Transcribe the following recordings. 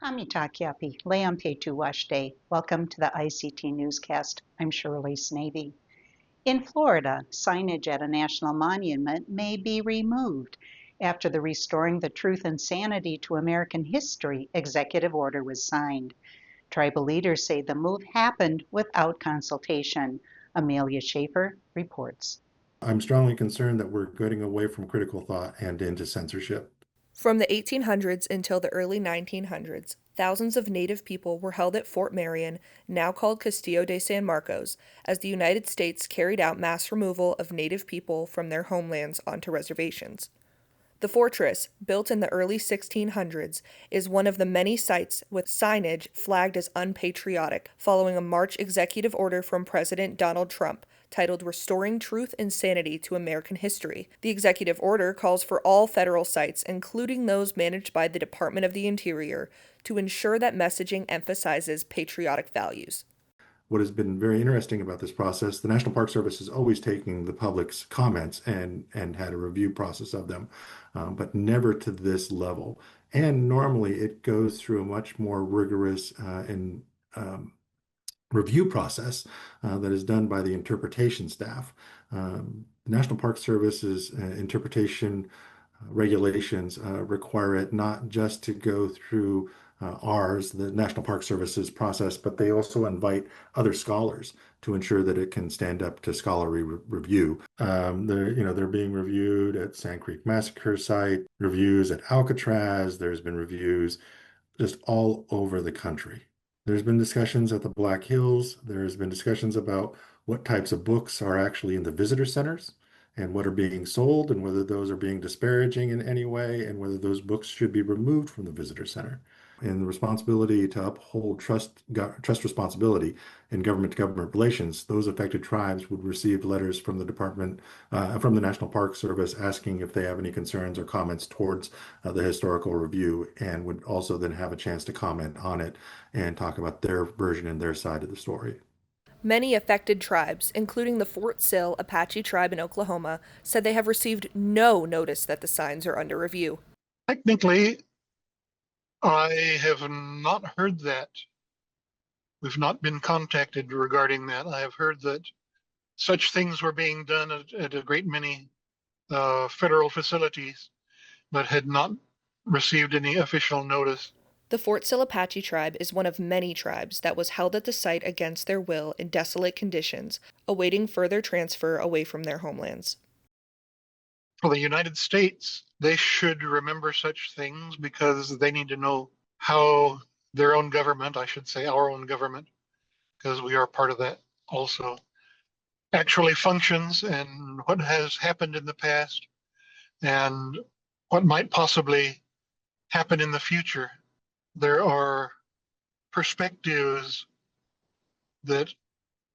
Hamitakiapi, Leampe Tuwashde. Welcome to the ICT Newscast. I'm Shirley Snavy. In Florida, signage at a national monument may be removed after the Restoring the Truth and Sanity to American History executive order was signed. Tribal leaders say the move happened without consultation. Amelia Schaefer reports. I'm strongly concerned that we're getting away from critical thought and into censorship. From the 1800s until the early 1900s, thousands of Native people were held at Fort Marion, now called Castillo de San Marcos, as the United States carried out mass removal of Native people from their homelands onto reservations. The fortress, built in the early 1600s, is one of the many sites with signage flagged as unpatriotic, following a March executive order from President Donald Trump titled Restoring Truth and Sanity to American History. The executive order calls for all federal sites, including those managed by the Department of the Interior, to ensure that messaging emphasizes patriotic values. What has been very interesting about this process, the National Park Service is always taking the public's comments and had a review process of them, but never to this level. And normally it goes through a much more rigorous and review process that is done by the interpretation staff. National Park Service's interpretation regulations require it not just to go through ours, the National Park Service's process, but they also invite other scholars to ensure that it can stand up to scholarly review. They're being reviewed at Sand Creek Massacre Site, reviews at Alcatraz. There's been reviews just all over the country. There's been discussions at the Black Hills. There's been discussions about what types of books are actually in the visitor centers and what are being sold and whether those are being disparaging in any way and whether those books should be removed from the visitor center. And the responsibility to uphold trust responsibility in government-to-government relations, those affected tribes would receive letters from the department, from the National Park Service asking if they have any concerns or comments towards the historical review, and would also then have a chance to comment on it and talk about their version and their side of the story. Many affected tribes, including the Fort Sill Apache tribe in Oklahoma, said they have received no notice that the signs are under review. Technically, I have not heard that. We've not been contacted regarding that. I have heard that such things were being done at a great many federal facilities, but had not received any official notice. The Fort Sill Apache tribe is one of many tribes that was held at the site against their will in desolate conditions, awaiting further transfer away from their homelands. For the United States, they should remember such things because they need to know how their own government, I should say our own government, because we are part of that also, actually functions and what has happened in the past and what might possibly happen in the future. There are perspectives that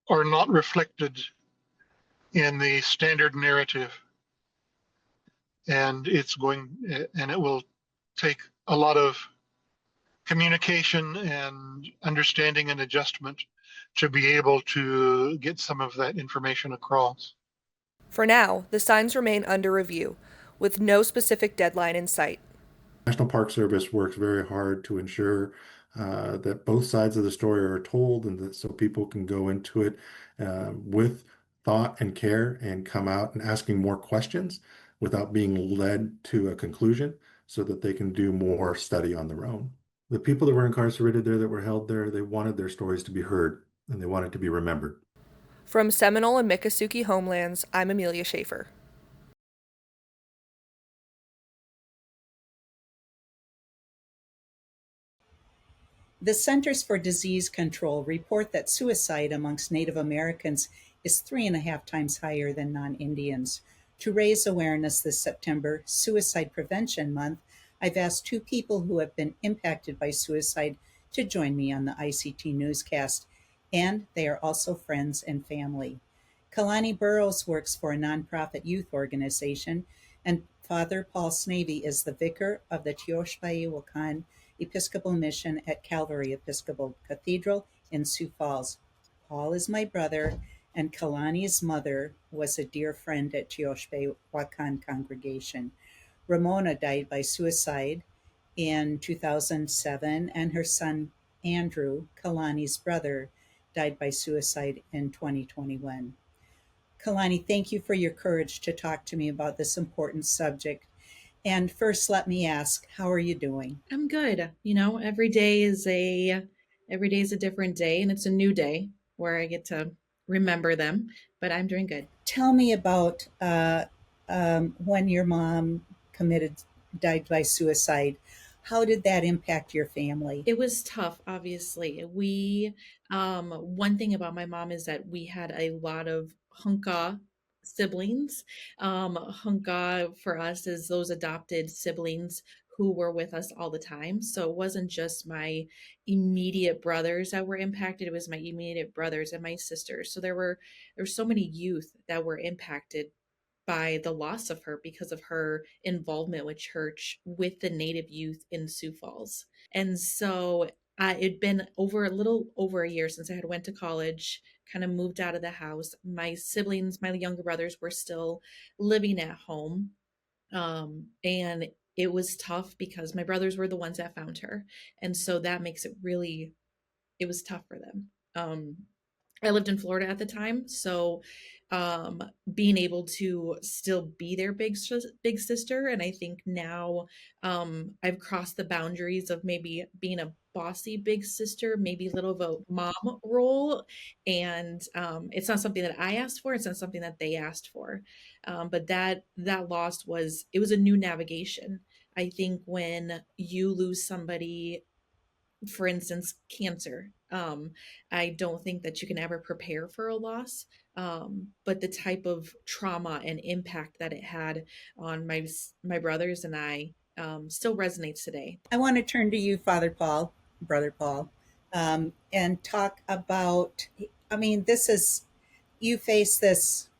are not reflected in the standard narrative. And it will take a lot of communication and understanding and adjustment to be able to get some of that information across. For now, the signs remain under review, with no specific deadline in sight. National Park Service works very hard to ensure that both sides of the story are told, and that so people can go into it with thought and care and come out and asking more questions without being led to a conclusion, so that they can do more study on their own. The people that were incarcerated there, that were held there, they wanted their stories to be heard and they wanted to be remembered. From Seminole and Miccosukee homelands, I'm Amelia Schaefer. The Centers for Disease Control report that suicide amongst Native Americans is 3.5 times higher than non-Indians. To raise awareness this September, Suicide Prevention Month, I've asked 2 people who have been impacted by suicide to join me on the ICT Newscast, and they are also friends and family. Kalani Burrows works for a nonprofit youth organization, and Father Paul Snavy is the vicar of the Tioshpayi Episcopal Mission at Calvary Episcopal Cathedral in Sioux Falls. Paul is my brother, and Kalani's mother was a dear friend at Tioshpayi Wakan congregation. Ramona died by suicide in 2007, and her son Andrew, Kalani's brother, died by suicide in 2021. Kalani, thank you for your courage to talk to me about this important subject. And first, let me ask, how are you doing? I'm good. You know, every day is a different day, and it's a new day where I get to remember them, but I'm doing good. Tell me about when your mom died by suicide. How did that impact your family? It was tough, obviously. One thing about my mom is that we had a lot of hunka siblings. Hunka for us is those adopted siblings who were with us all the time. So it wasn't just my immediate brothers that were impacted, it was my immediate brothers and my sisters. So there were so many youth that were impacted by the loss of her because of her involvement with church with the native youth in Sioux Falls. And so it'd been over a little over a year since I had went to college, kind of moved out of the house. My siblings, my younger brothers, were still living at home. And it was tough because my brothers were the ones that found her. And so that makes it really, it was tough for them. I lived in Florida at the time, so um, being able to still be their big sister, and I think now I've crossed the boundaries of maybe being a bossy big sister, maybe a little of a mom role, and it's not something that I asked for. It's not something that they asked for, but that loss was it was a new navigation. I think when you lose somebody, for instance, cancer. I don't think that you can ever prepare for a loss, but the type of trauma and impact that it had on my brothers and I still resonates today. I want to turn to you, Father Paul, Brother Paul, and talk about. I mean, this is you face this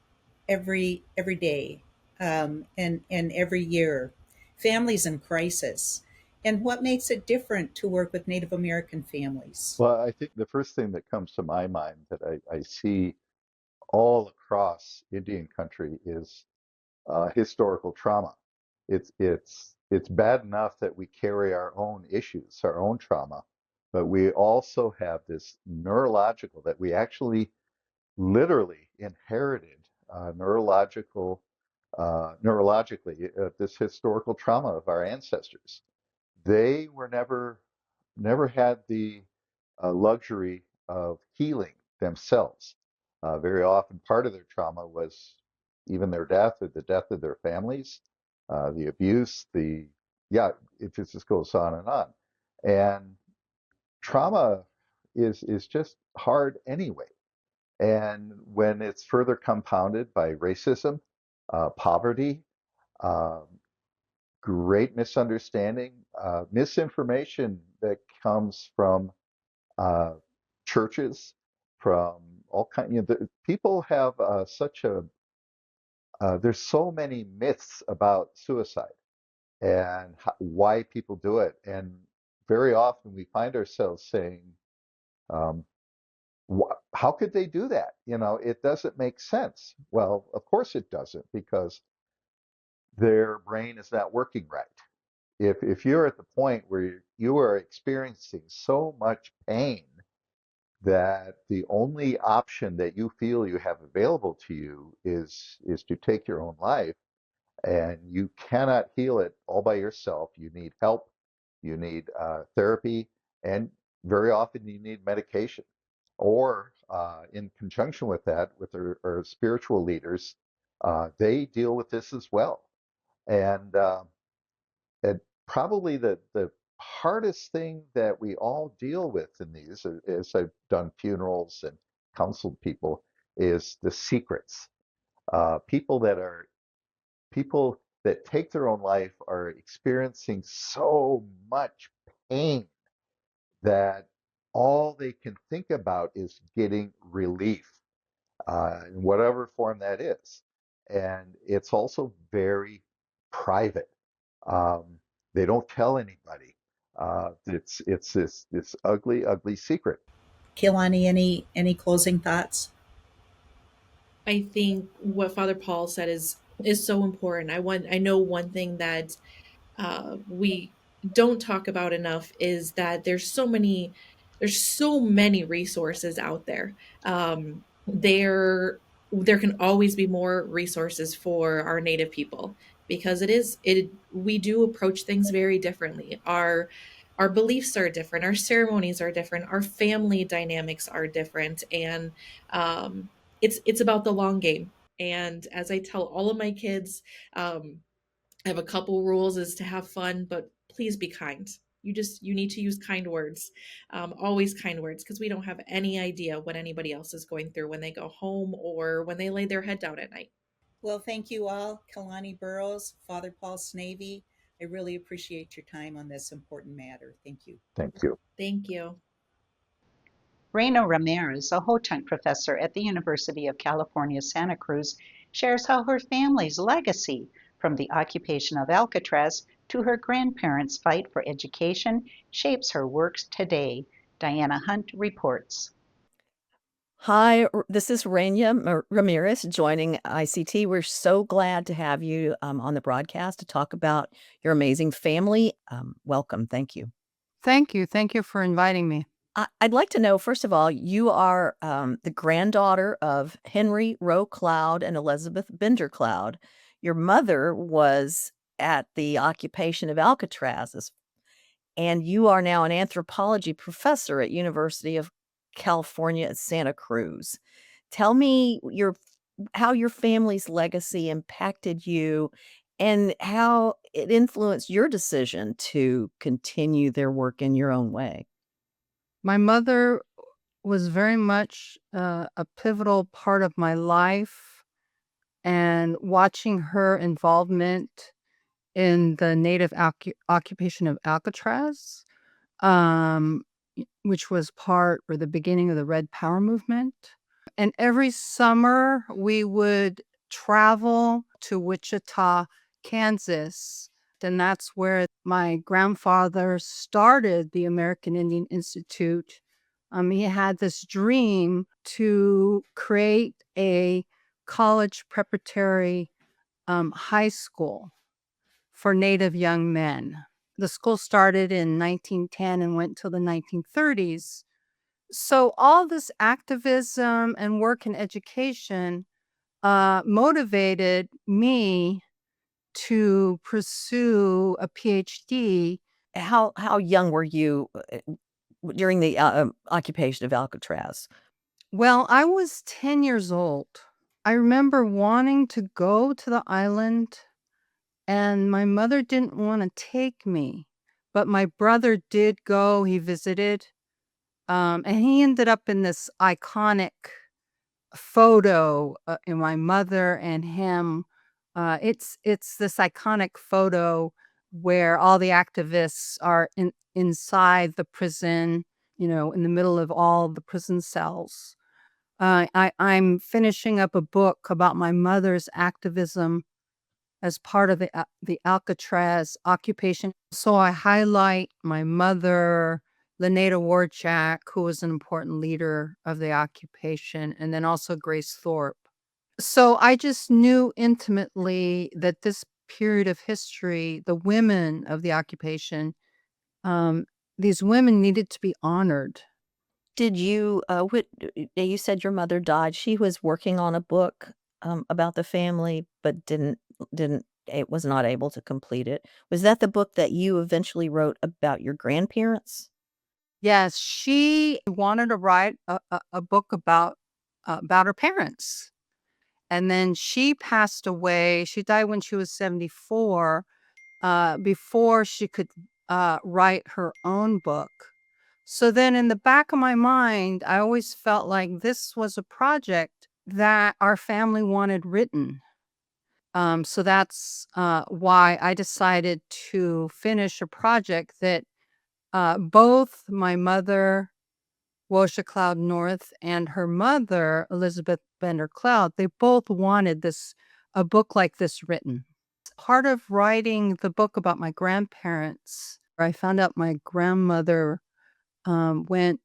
every day, and every year, families in crisis. And what makes it different to work with Native American families? Well, I think the first thing that comes to my mind that I see all across Indian country is historical trauma. It's bad enough that we carry our own issues, our own trauma, but we also have this neurological that we actually literally inherited neurologically this historical trauma of our ancestors. They were never had the luxury of healing themselves. Very often, part of their trauma was even their death or the death of their families, the abuse, yeah, it just goes on and on. And trauma is just hard anyway. And when it's further compounded by racism, poverty, um, great misunderstanding, misinformation that comes from uh, churches, from all kind. People have such a. There's so many myths about suicide and why people do it, and very often we find ourselves saying, um, "How could they do that? It doesn't make sense." Well, of course it doesn't, because their brain is not working right. If you're at the point where you are experiencing so much pain that the only option that you feel you have available to you is to take your own life, and you cannot heal it all by yourself. You need help, you need therapy, and very often you need medication, or in conjunction with that, with our spiritual leaders, they deal with this as well. And uh, and probably the hardest thing that we all deal with in these, as I've done funerals and counseled people, is the secrets. People that take their own life are experiencing so much pain that all they can think about is getting relief, in whatever form that is. And it's also very private. Um, they don't tell anybody. It's this ugly, ugly secret. Kilani, any closing thoughts? I think what Father Paul said is so important. I know one thing that we don't talk about enough is that there's so many resources out there. There can always be more resources for our Native people, because we do approach things very differently. Our beliefs are different, our ceremonies are different, our family dynamics are different, and it's about the long game. And as I tell all of my kids, I have a couple rules: is to have fun, but please be kind. You need to use kind words, always kind words, because we don't have any idea what anybody else is going through when they go home or when they lay their head down at night. Well, thank you all, Kalani Burrows, Father Paul Snavy. I really appreciate your time on this important matter. Thank you. Thank you. Thank you. Reyna Ramirez, a Ho-Chunk professor at the University of California, Santa Cruz, shares how her family's legacy, from the occupation of Alcatraz to her grandparents' fight for education, shapes her works today. Diana Hunt reports. Hi, this is Reyna Ramirez joining ICT. We're so glad to have you on the broadcast to talk about your amazing family. Welcome. Thank you. Thank you. Thank you for inviting me. I'd like to know, first of all, you are the granddaughter of Henry Rowe Cloud and Elizabeth Bender Cloud. Your mother was at the occupation of Alcatraz, and you are now an anthropology professor at University of California at Santa Cruz. Tell me how your family's legacy impacted you and how it influenced your decision to continue their work in your own way. My mother was very much a pivotal part of my life, and watching her involvement in the native occupation of Alcatraz, which was part or the beginning of the Red Power movement. And every summer we would travel to Wichita, Kansas. And that's where my grandfather started the American Indian Institute. He had this dream to create a college preparatory high school for Native young men. The school started in 1910 and went till the 1930s. So all this activism and work in education motivated me to pursue a PhD. How young were you during the occupation of Alcatraz? Well, I was 10 years old. I remember wanting to go to the island, and my mother didn't want to take me, but my brother did go. He visited, and he ended up in this iconic photo in my mother and him. It's this iconic photo where all the activists are inside the prison, in the middle of all the prison cells. I'm finishing up a book about my mother's activism as part of the Alcatraz occupation. So I highlight my mother, Lynetta Warjack, who was an important leader of the occupation, and then also Grace Thorpe. So I just knew intimately that this period of history, the women of the occupation, these women needed to be honored. Did you, you said your mother died. She was working on a book about the family, but it was not able to complete it. Was that the book that you eventually wrote about your grandparents? Yes, she wanted to write a book about her parents. And then she passed away. She died when she was 74, before she could write her own book. So then in the back of my mind, I always felt like this was a project that our family wanted written. So that's why I decided to finish a project that both my mother, Wosha Cloud North, and her mother, Elizabeth Bender Cloud, they both wanted a book like this written. Part of writing the book about my grandparents, I found out my grandmother went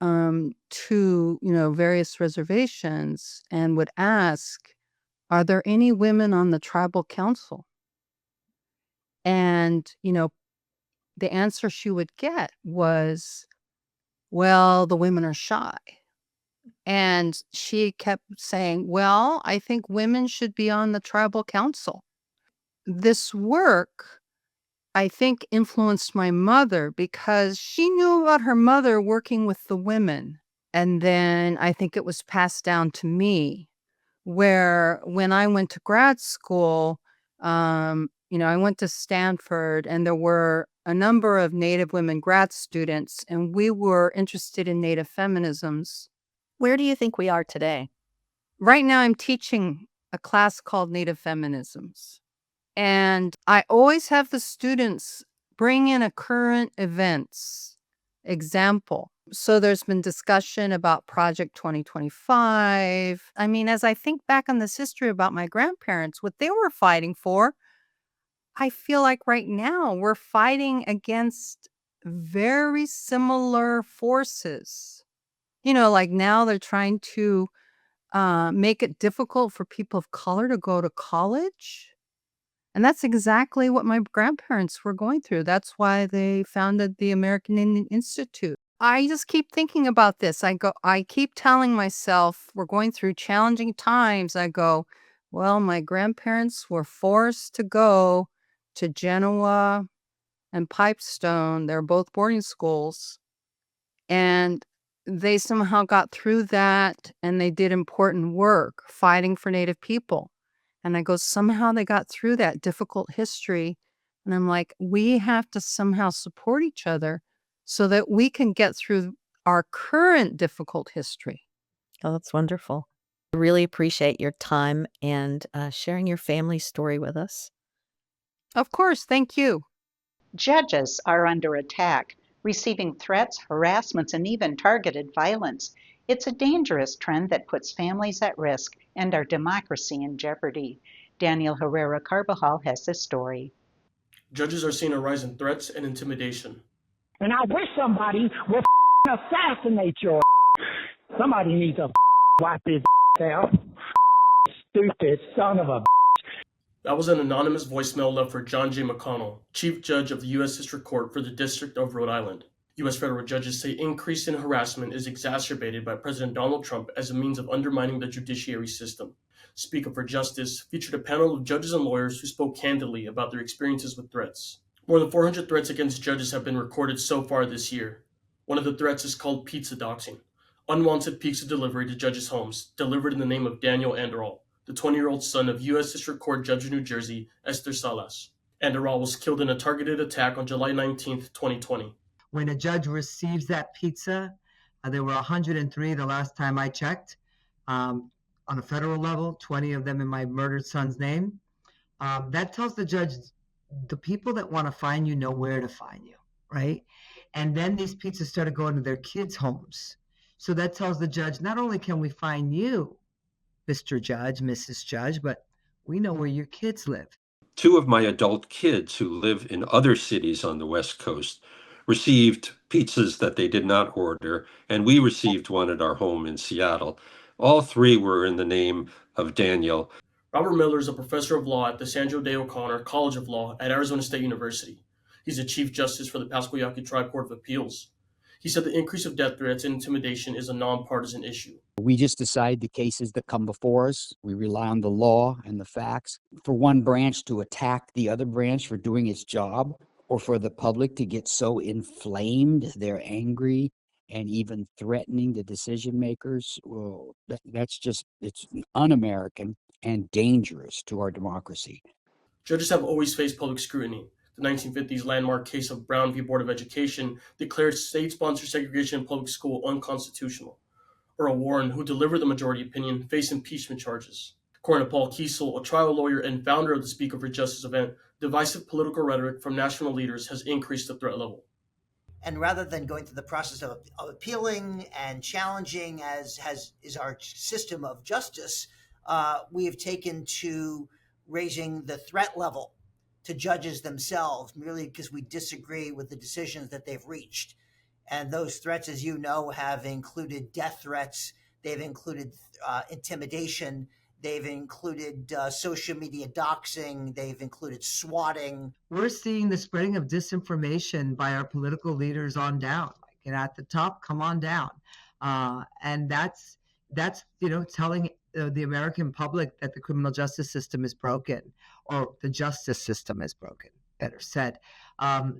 to various reservations and would ask, "Are there any women on the tribal council?" And the answer she would get was, well, the women are shy. And she kept saying, well, I think women should be on the tribal council. This work, I think, influenced my mother because she knew about her mother working with the women. And then I think it was passed down to me, where when I went to grad school, I went to Stanford and there were a number of Native women grad students, and we were interested in Native feminisms. Where do you think we are today? Right now, I'm teaching a class called Native Feminisms. And I always have the students bring in a current events example. So there's been discussion about Project 2025. I mean, as I think back on this history about my grandparents, what they were fighting for, I feel like right now we're fighting against very similar forces. Like now they're trying to make it difficult for people of color to go to college. And that's exactly what my grandparents were going through. That's why they founded the American Indian Institute. I just keep thinking about this. I keep telling myself we're going through challenging times. I go, well, my grandparents were forced to go to Genoa and Pipestone. They're both boarding schools. And they somehow got through that and they did important work fighting for Native people. And I go, somehow they got through that difficult history. And I'm like, we have to somehow support each other so that we can get through our current difficult history. Oh, that's wonderful. I really appreciate your time and sharing your family story with us. Of course. Thank you. Judges are under attack, receiving threats, harassments, and even targeted violence. It's a dangerous trend that puts families at risk and our democracy in jeopardy. Daniel Herrera Carbajal has this story. Judges are seeing a rise in threats and intimidation. And I wish somebody would assassinate your Somebody needs to wipe his out. Stupid son of a. That was an anonymous voicemail left for John J. McConnell, Chief Judge of the U.S. District Court for the District of Rhode Island. U.S. federal judges say increase in harassment is exacerbated by President Donald Trump as a means of undermining the judiciary system. Speak Up for Justice featured a panel of judges and lawyers who spoke candidly about their experiences with threats. More than 400 threats against judges have been recorded so far this year. One of the threats is called pizza doxing. Unwanted pizza delivery to judges' homes, delivered in the name of Daniel Anderal, the 20-year-old son of U.S. District Court Judge of New Jersey, Esther Salas. Anderal was killed in a targeted attack on July 19, 2020. When a judge receives that pizza, there were 103 the last time I checked. On a federal level, 20 of them in my murdered son's name. That tells the judge the people that want to find you know where to find you, right? And then these pizzas started going to their kids' homes. So that tells the judge, not only can we find you, Mr. Judge, Mrs. Judge, but we know where your kids live. 2 of my adult kids who live in other cities on the West Coast received pizzas that they did not order, and we received one at our home in Seattle. All 3 were in the name of Daniel. Robert Miller is a professor of law at the Sandra Day O'Connor College of Law at Arizona State University. He's a Chief Justice for the Pasquayaki Tribe Court of Appeals. He said the increase of death threats and intimidation is a nonpartisan issue. We just decide the cases that come before us. We rely on the law and the facts. For one branch to attack the other branch for doing its job, or for the public to get so inflamed they're angry and even threatening the decision makers, well, it's un-American and dangerous to our democracy. Judges have always faced public scrutiny. The 1950s landmark case of Brown v. Board of Education declared state-sponsored segregation in public school unconstitutional. Earl Warren, who delivered the majority opinion, faced impeachment charges. According to Paul Kiesel, a trial lawyer and founder of the Speak Up for Justice event, divisive political rhetoric from national leaders has increased the threat level. And rather than going through the process of appealing and challenging, as is our system of justice, we have taken to raising the threat level to judges themselves, merely because we disagree with the decisions that they've reached. And those threats, as you know, have included death threats. They've included intimidation. They've included social media doxing. They've included swatting. We're seeing the spreading of disinformation by our political leaders on down. And at the top, come on down. And that's telling the American public that the criminal justice system is broken, or the justice system is broken, better said.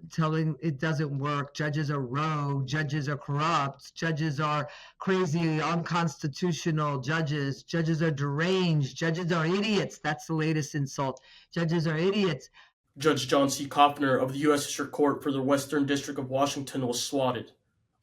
Telling it doesn't work. Judges are rogue. Judges are corrupt. Judges are crazy, unconstitutional judges. Judges are deranged. Judges are idiots. That's the latest insult. Judges are idiots. Judge John C. Koffner of the U.S. District Court for the Western District of Washington was swatted,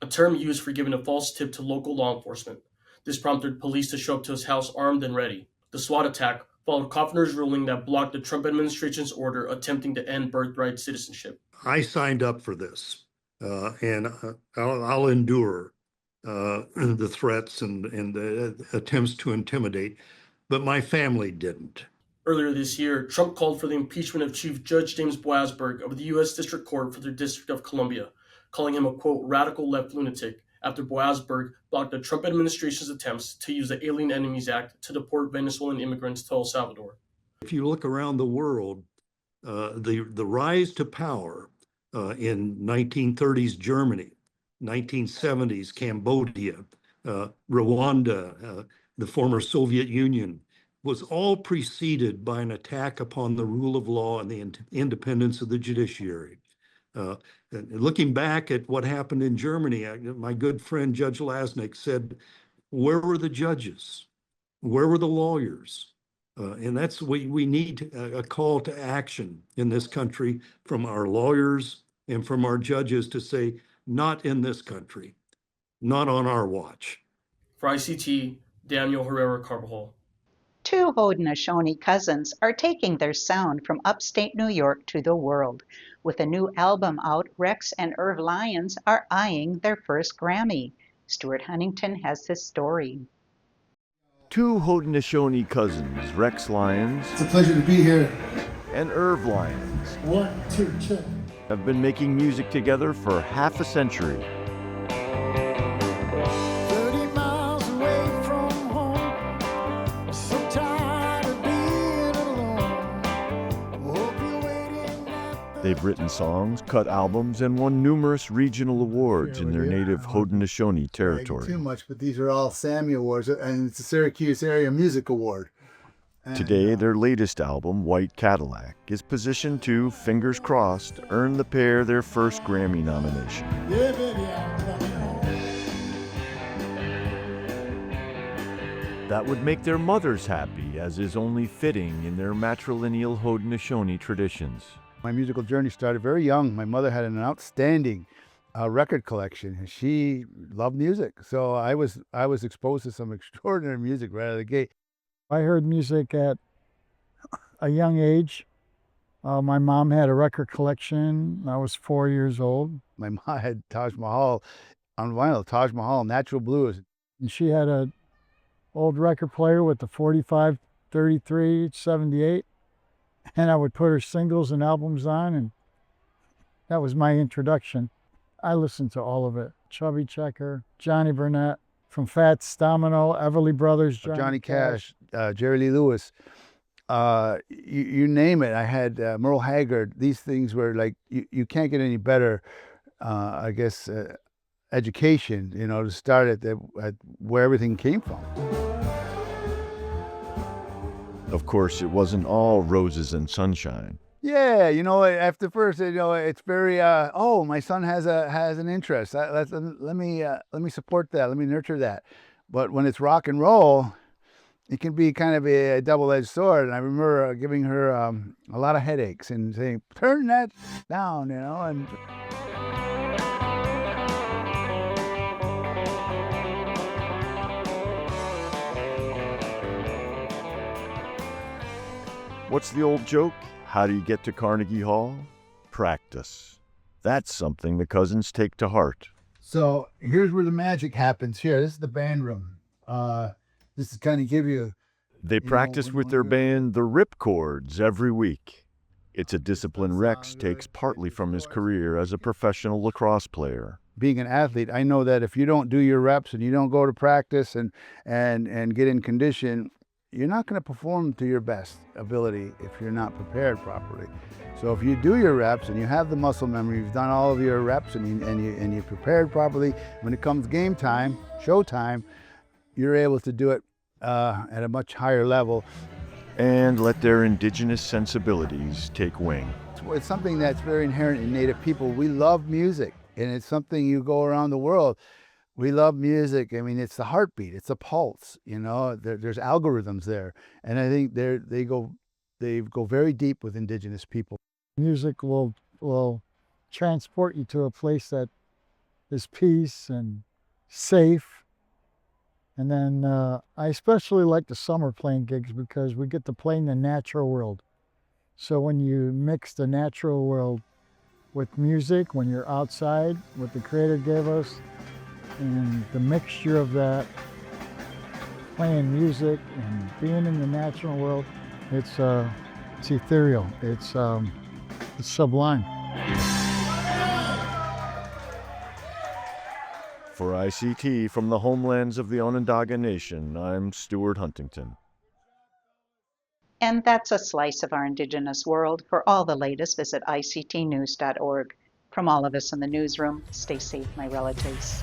a term used for giving a false tip to local law enforcement. This prompted police to show up to his house armed and ready. The SWAT attack followed Koffner's ruling that blocked the Trump administration's order attempting to end birthright citizenship. I signed up for this, and I'll endure the threats and the attempts to intimidate, but my family didn't. Earlier this year, Trump called for the impeachment of Chief Judge James Boasberg of the U.S. District Court for the District of Columbia, calling him a, quote, radical left lunatic after Boasberg blocked the Trump administration's attempts to use the Alien Enemies Act to deport Venezuelan immigrants to El Salvador. If you look around the world, the rise to power in 1930s Germany, 1970s Cambodia, Rwanda, the former Soviet Union, was all preceded by an attack upon the rule of law and the independence of the judiciary. Looking back at what happened in Germany, my good friend Judge Lasnik said, where were the judges? Where were the lawyers? And that's we need a call to action in this country from our lawyers and from our judges to say, not in this country, not on our watch. For ICT, Daniel Herrera Carvajal. Two Haudenosaunee cousins are taking their sound from upstate New York to the world. With a new album out, Rex and Irv Lyons are eyeing their first Grammy. Stuart Huntington has this story. Two Haudenosaunee cousins, Rex Lyons. It's a pleasure to be here. And Irv Lyons. 1, 2, check. Have been making music together for half a century. 30 miles away from home. So tired of being alone. Hope you're waiting at They've written songs, cut albums, and won numerous regional awards in their native Haudenosaunee territory. Too much, but these are all Sammy Awards, and it's the Syracuse Area Music Award. Today, their latest album, White Cadillac, is positioned to, fingers crossed, earn the pair their first Grammy nomination. Yeah, baby, I'm coming home. That would make their mothers happy, as is only fitting in their matrilineal Haudenosaunee traditions. My musical journey started very young. My mother had an outstanding record collection. She loved music, so I was exposed to some extraordinary music right out of the gate. I heard music at a young age. My mom had a record collection. I was 4 years old. My mom had Taj Mahal on vinyl, Taj Mahal, Natural Blues. And she had an old record player with the 45, 33, 78. And I would put her singles and albums on, and that was my introduction. I listened to all of it. Chubby Checker, Johnny Burnett, from Fats Domino, Everly Brothers, Johnny Cash, Jerry Lee Lewis, you name it. I had Merle Haggard. These things were like, you can't get any better, I guess, education, to start at where everything came from. Of course, it wasn't all roses and sunshine. Yeah, after first, it's very, my son has an interest. Let me support that. Let me nurture that. But when it's rock and roll, it can be kind of a double-edged sword. And I remember giving her a lot of headaches and saying, turn that down, and... What's the old joke? How do you get to Carnegie Hall? Practice. That's something the cousins take to heart. So here's where the magic happens here. This is the band room. This is kind of give you... They practice with their band, the Ripcords, every week. It's a discipline Rex takes partly from his career as a professional lacrosse player. Being an athlete, I know that if you don't do your reps and you don't go to practice and get in condition, you're not going to perform to your best ability if you're not prepared properly. So if you do your reps and you have the muscle memory, you've done all of your reps and you prepared properly, when it comes game time, show time, you're able to do it at a much higher level. And let their indigenous sensibilities take wing. It's something that's very inherent in Native people. We love music, and it's something you go around the world. We love music. I mean, it's the heartbeat, it's a pulse, you know, there's algorithms there. And I think they go very deep with Indigenous people. Music will transport you to a place that is peace and safe. And then I especially like the summer playing gigs because we get to play in the natural world. So when you mix the natural world with music, when you're outside, what the Creator gave us, and the mixture of that, playing music and being in the natural world, it's ethereal, it's sublime. For ICT from the homelands of the Onondaga Nation, I'm Stuart Huntington. And that's a slice of our Indigenous world. For all the latest, visit ictnews.org. From all of us in the newsroom, stay safe, my relatives.